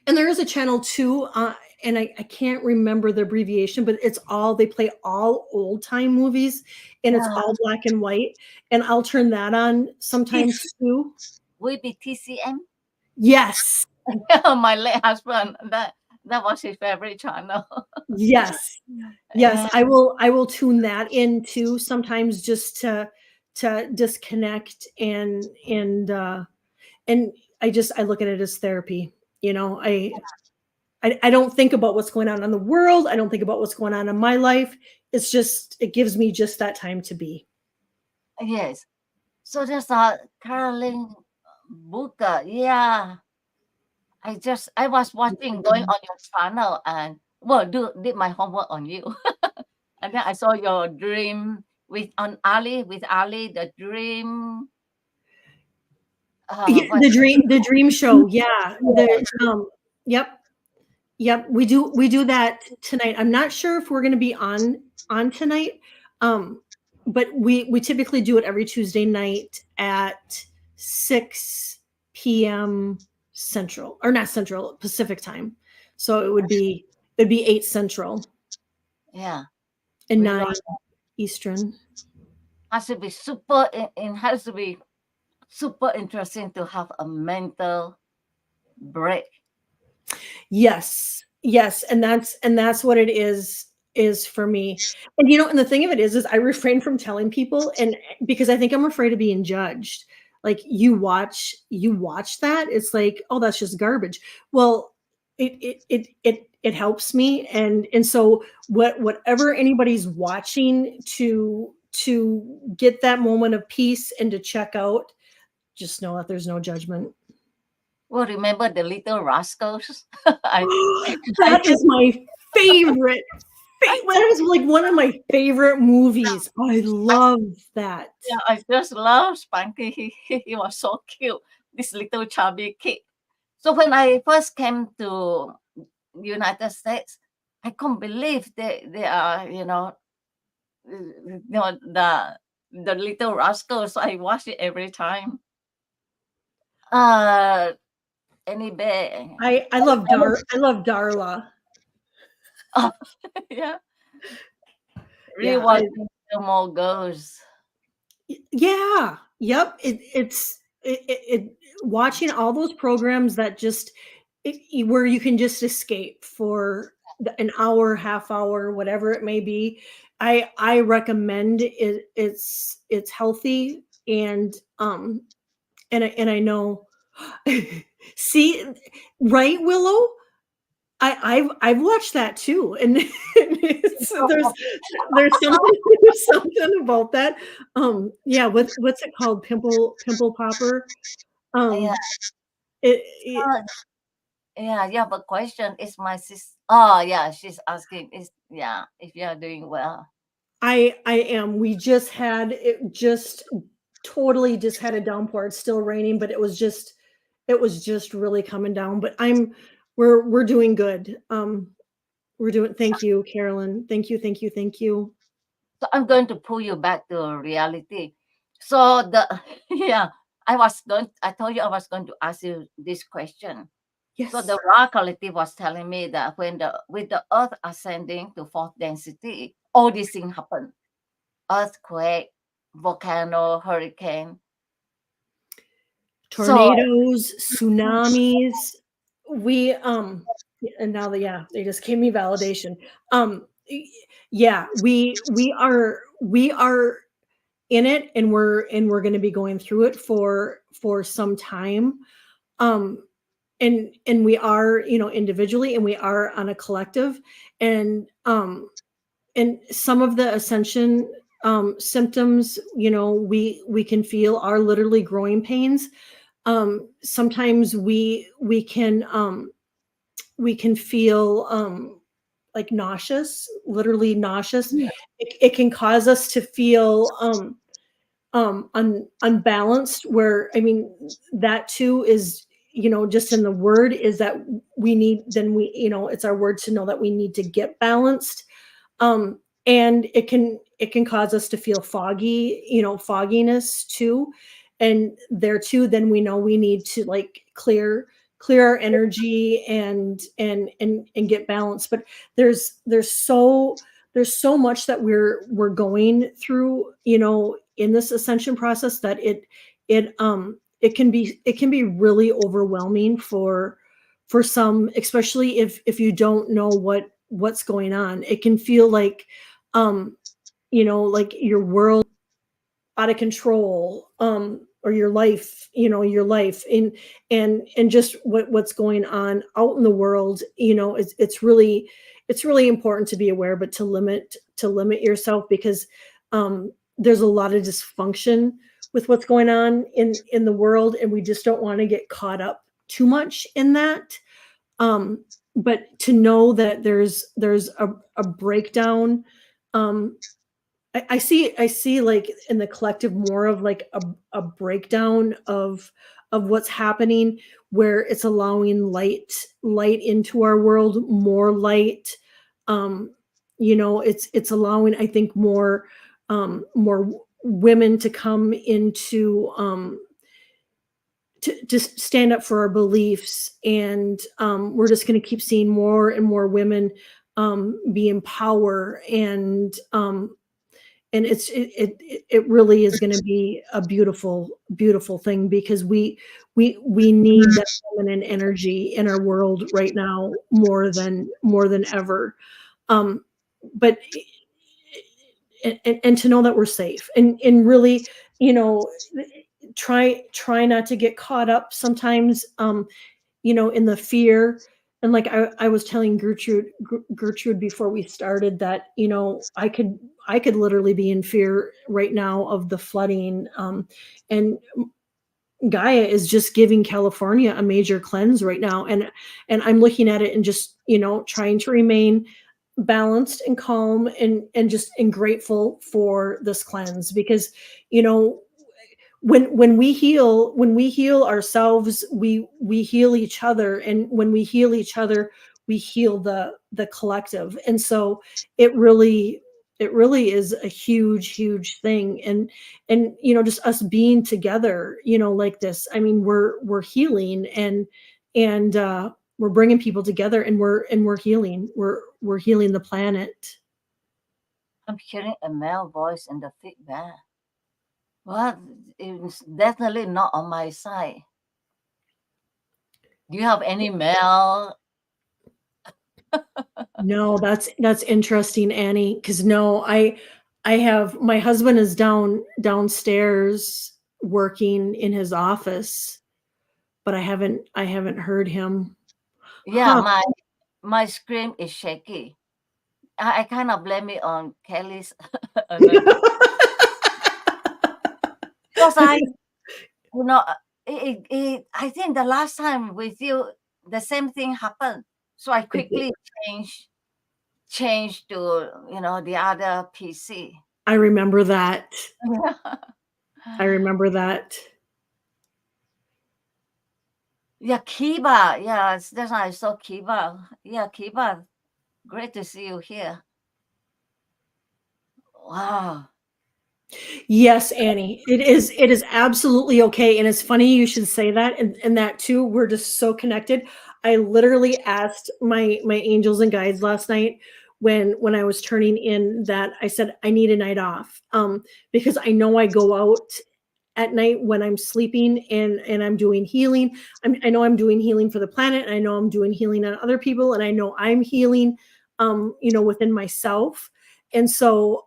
Speaker 1: there is a channel too, and I can't remember the abbreviation, but they play all old time movies, and it's
Speaker 2: Yeah.
Speaker 1: all black and white, and I'll turn that on sometimes too.
Speaker 2: Will it be TCM?
Speaker 1: Yes.
Speaker 2: My late husband, that was his favorite channel.
Speaker 1: Yes. Yes,
Speaker 2: Yeah.
Speaker 1: I will tune that in too sometimes, just to disconnect, and I look at it as therapy. I don't think about what's going on in the world. I don't think about what's going on in my life. It gives me just that time to be.
Speaker 2: Yes. So there's Caroline Booker. Yeah. I was watching, going on your channel, and well, did my homework on you. And then I saw your dream with Ali, the dream.
Speaker 1: Yeah,
Speaker 2: What?
Speaker 1: the dream show. Yeah. Yep. Yep, we do that tonight. I'm not sure if we're going to be on tonight, but we typically do it every Tuesday night at 6 p.m. Central, or not Central, Pacific time. So it'd be 8 Central
Speaker 2: Yeah.
Speaker 1: and
Speaker 2: We
Speaker 1: 9
Speaker 2: love
Speaker 1: Eastern.
Speaker 2: has to be super. It has to be super interesting to have a mental break.
Speaker 1: Yes. Yes. And that's what it is for me. And and the thing of it is I refrain from telling people, and because I think I'm afraid of being judged. Like you watch that, it's like, oh, that's just garbage. Well, it helps me, and so whatever anybody's watching to get that moment of peace and to check out, just know that there's no judgment.
Speaker 2: Well, remember the Little Rascals? I,
Speaker 1: That
Speaker 2: I
Speaker 1: is my favorite. That is like one of my favorite movies. I love that.
Speaker 2: yeah, I just love Spanky. He was so cute. This little chubby kid. So when I first came to United States, I couldn't believe they are, the Little Rascals. I watch it every time. Uh, any bear.
Speaker 1: I love Darla.
Speaker 2: Oh, yeah, really
Speaker 1: Yeah,
Speaker 2: watching more girls.
Speaker 1: yeah, yep. It watching all those programs that just where you can just escape for an hour, half hour, whatever it may be. I recommend it. It's healthy, and I know. See, right, Willow? I've watched that too, and there's something there's something about that. Yeah, what's it called? Pimple Popper.
Speaker 2: Yeah,
Speaker 1: It
Speaker 2: uh, yeah. But question is my sis. Oh, yeah. She's asking is yeah if you are doing well.
Speaker 1: I am. We just had it just totally just had a downpour. It's still raining, but it was just really coming down. But we're doing good. We're doing. Thank you, Carolyn. Thank you, thank you, thank you.
Speaker 2: So I'm going to pull you back to reality. So the yeah, I told you I was going to ask you this question. So
Speaker 1: Yes.
Speaker 2: the Ra collective was telling me that with the earth ascending to fourth density, all these things happen. Earthquake, volcano, hurricane. So
Speaker 1: Tornadoes, tsunamis. We and now yeah, they just gave me validation. Yeah, we are in it, and we're going to be going through it for some time. Um and we are, individually, and we are on a collective, and some of the ascension symptoms, we can feel are literally growing pains. Sometimes we can feel like nauseous, literally nauseous.
Speaker 2: yeah,
Speaker 1: It can cause us to feel unbalanced, where, I mean, that too is, just in the word, is that it's our word to know that we need to get balanced. And it can cause us to feel foggy, fogginess too. And there too, then we know we need to, like, clear our energy and get balanced. But there's so much that we're going through, in this ascension process, that it can be really overwhelming for some, especially if you don't know what's going on. It can feel like, like your world out of control, or your life and just what's going on out in the world. It's really important to be aware, but to limit yourself, because there's a lot of dysfunction with what's going on in the world, and we just don't want to get caught up too much in that. But to know that there's a breakdown. Um I see like in the collective more of like a breakdown of what's happening, where it's allowing light into our world, more light. um it's allowing, I think, more women to come into, to just stand up for our beliefs. And we're just going to keep seeing more and more women be in power, and it really is going to be a beautiful thing, because we need that feminine energy in our world right now more than ever. But and to know that we're safe, and really, you know, try not to get caught up sometimes, in the fear. And like I was telling Gertrude before we started that, I could literally be in fear right now of the flooding. And Gaia is just giving California a major cleanse right now. And I'm looking at it and just, trying to remain balanced and calm, and grateful for this cleanse, because, you know, when we heal ourselves, we heal each other, and when we heal each other, we heal the collective. And so it really is a huge thing. And just us being together, like this, I mean, we're healing, and we're bringing people together, and we're healing, we're healing the planet.
Speaker 2: I'm hearing a male voice in the feedback. Well, it's definitely not on my side. Do you have any male?
Speaker 1: No, that's interesting, Annie, because no, I have, my husband is downstairs working in his office, but I haven't heard him.
Speaker 2: Yeah,
Speaker 1: Huh.
Speaker 2: my screen is shaky. I kind of blame it on Kelly's energy. Because I think the last time with you, the same thing happened. So I quickly changed to the other PC.
Speaker 1: I remember that. I remember that.
Speaker 2: Yeah, Kiba. Yeah, that's why I saw Kiba. Yeah, Kiba. Great to see you here. Wow.
Speaker 1: Yes, Annie, it is absolutely okay. And it's funny you should say that, and that too, we're just so connected. I literally asked my angels and guides last night, when I was turning in, that I said I need a night off, because I know I go out at night when I'm sleeping, and I'm doing healing. I know I'm doing healing for the planet, and I know I'm doing healing on other people, and I know I'm healing, within myself. And so,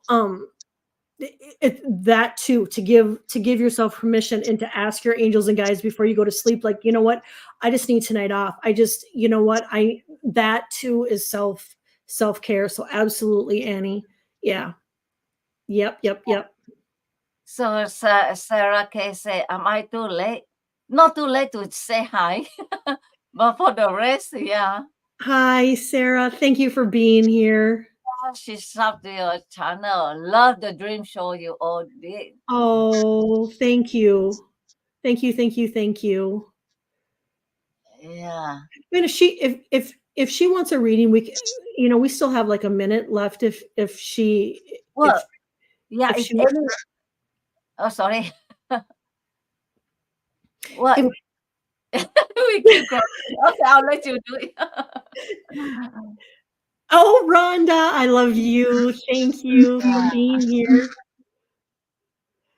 Speaker 1: that too, to give yourself permission, and to ask your angels and guides before you go to sleep, like, you know what, I just need tonight off. I just, you know what, I that too is self-care. So absolutely, Annie. Yeah. Yep.
Speaker 2: So Sarah K say, "Am I too late? Not too late to say hi, but for the rest, yeah."
Speaker 1: Hi, Sarah, thank you for being here.
Speaker 2: She subbed to your channel. Love the dream show you all did.
Speaker 1: Oh, thank you.
Speaker 2: Yeah.
Speaker 1: I mean, if she wants a reading, we still have like a minute left, if she
Speaker 2: Well, yeah.
Speaker 1: if
Speaker 2: If
Speaker 1: she
Speaker 2: any, oh, sorry. Well,
Speaker 1: if,
Speaker 2: we keep going. Okay, I'll let you do it.
Speaker 1: oh, Rhonda, I love you. Thank you for being here.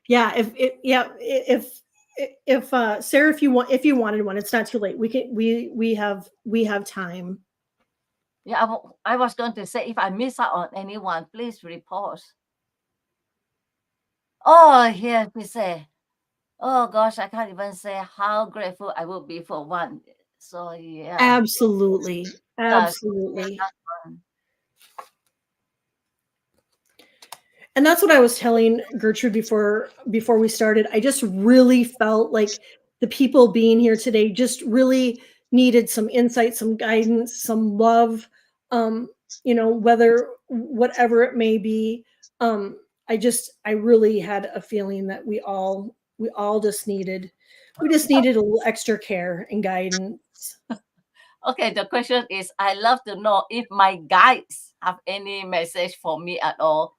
Speaker 1: Yeah, if Sarah, if you wanted one, it's not too late. We have time.
Speaker 2: Yeah, I was going to say, if I miss out on anyone, please report. Oh, here she say, "Oh gosh, I can't even say how grateful I would be for one." So yeah,
Speaker 1: Absolutely.
Speaker 2: yeah,
Speaker 1: Absolutely.
Speaker 2: that's one.
Speaker 1: And that's what I was telling Gertrude before we started. I just really felt like the people being here today just really needed some insight, some guidance, some love, whatever it may be. I really had a feeling that we all just needed a little extra care and guidance.
Speaker 2: Okay, the question is, I love to know if my guides have any message for me at all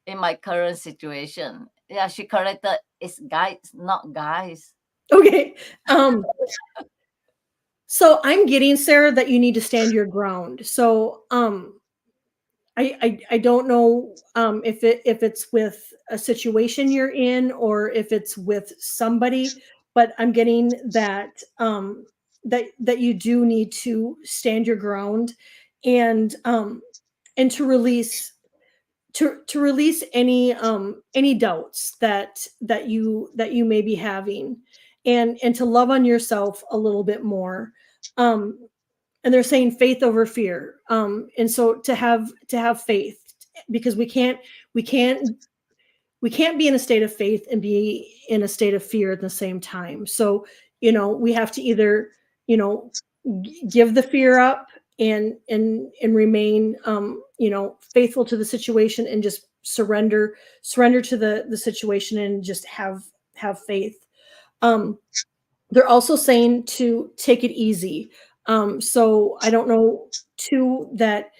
Speaker 2: in my current situation. Yeah, she corrected. It's guides, not guys.
Speaker 1: Okay. So I'm getting, Sarah, that you need to stand your ground. So I don't know if it's with a situation you're in or if it's with somebody, but I'm getting that that you do need to stand your ground and to release to release any doubts that you may be having and to love on yourself a little bit more. Um, and they're saying faith over fear, and so to have faith, because we can't we can't be in a state of faith and be in a state of fear at the same time. So we have to either you know give the fear up and remain faithful to the situation and just surrender to the situation and just have faith. um they're also saying to take it easy. So I don't know too that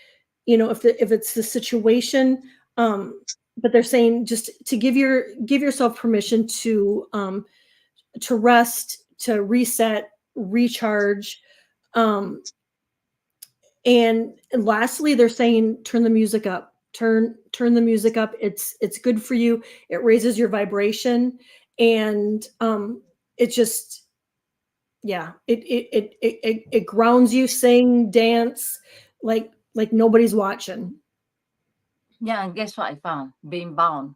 Speaker 1: if it's the situation, but they're saying just to give yourself permission to rest, to reset, recharge. Um, and lastly, they're saying turn the music up. Turn the music up. It's good for you. It raises your vibration, and it just yeah, it grounds you, sing, dance, like nobody's watching.
Speaker 2: Yeah, and guess what I found? Being bound.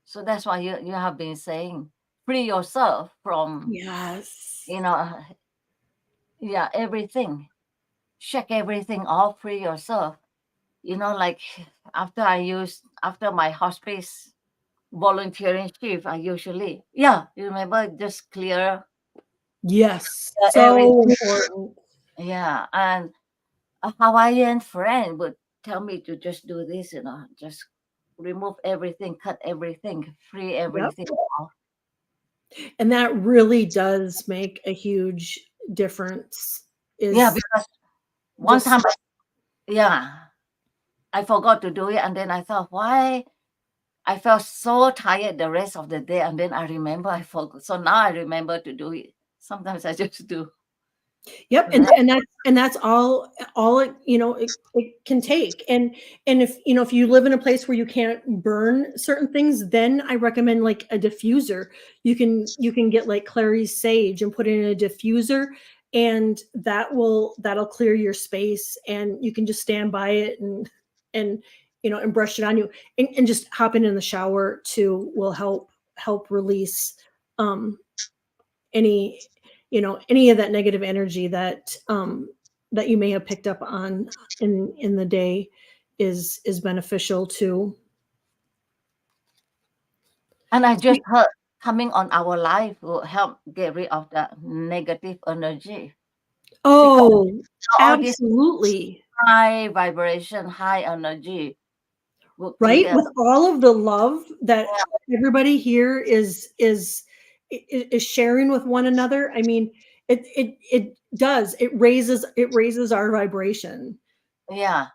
Speaker 2: So that's why you have been saying free yourself from,
Speaker 1: Yes.
Speaker 2: you know, yeah, everything. Check everything off, free yourself. Like after my hospice volunteering shift, I usually, yeah, you remember, just clear
Speaker 1: Yes.
Speaker 2: everything.
Speaker 1: So important.
Speaker 2: Yeah, and a Hawaiian friend would tell me to just do this, just remove everything, cut everything, free
Speaker 1: Yep.
Speaker 2: everything off.
Speaker 1: And that really does make a huge difference,
Speaker 2: Yeah,
Speaker 1: is
Speaker 2: because one
Speaker 1: just
Speaker 2: time, yeah, I forgot to do it, and then I thought, why? I felt so tired the rest of the day, and then I remember I forgot. So now I remember to do it. Sometimes I just do.
Speaker 1: yep,
Speaker 2: Right?
Speaker 1: and that's all it can take. And if you live in a place where you can't burn certain things, then I recommend like a diffuser. You can get like Clary's sage and put it in a diffuser, and that'll clear your space, and you can just stand by it and and brush it on you, and just hopping in the shower too will help release um any any of that negative energy that you may have picked up on in the day is beneficial too.
Speaker 2: And I just heard coming on our life will help get rid of the negative energy, because
Speaker 1: Oh,
Speaker 2: all this
Speaker 1: absolutely.
Speaker 2: high vibration, high energy will
Speaker 1: Right,
Speaker 2: clear.
Speaker 1: with all of the love that everybody here is sharing with one another. I mean, it raises our vibration.
Speaker 2: Yeah.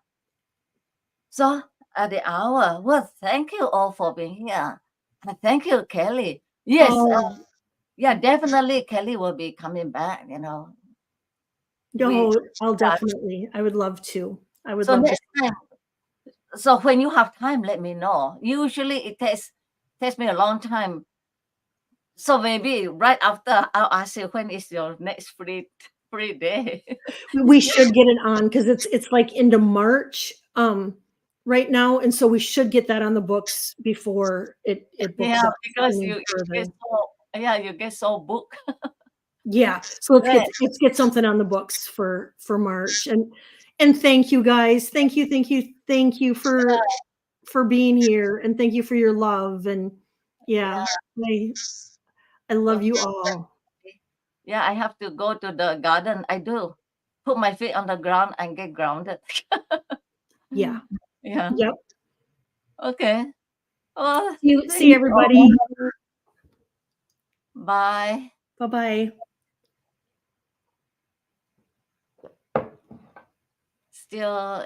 Speaker 2: So at the hour, well, thank you all for being here. And thank you, Kelly. Yes,
Speaker 1: Oh,
Speaker 2: yeah, definitely Kelly will be coming back. We
Speaker 1: no, I would love to. I would
Speaker 2: so
Speaker 1: love to.
Speaker 2: next time. So when you have time, let me know. Usually it takes me a long time. So maybe right after I'll ask you when is your next free day.
Speaker 1: We should get it on because it's like into March right now, and so we should get that on the books before it books
Speaker 2: Yeah,
Speaker 1: up
Speaker 2: because
Speaker 1: any
Speaker 2: you
Speaker 1: further.
Speaker 2: get so booked.
Speaker 1: Yeah, so
Speaker 2: Right.
Speaker 1: let's get something on the books for March. And thank you guys. Thank you for being here, and thank you for your love. And yeah,
Speaker 2: Yeah.
Speaker 1: I I love you
Speaker 2: Okay.
Speaker 1: all.
Speaker 2: Yeah, I have to go to the garden. I do. Put my feet on the ground and get grounded.
Speaker 1: Yeah.
Speaker 2: Yeah.
Speaker 1: Yep.
Speaker 2: Okay. Oh,
Speaker 1: See
Speaker 2: thank
Speaker 1: you
Speaker 2: you all.
Speaker 1: everybody.
Speaker 2: Bye.
Speaker 1: Bye-bye.
Speaker 2: Still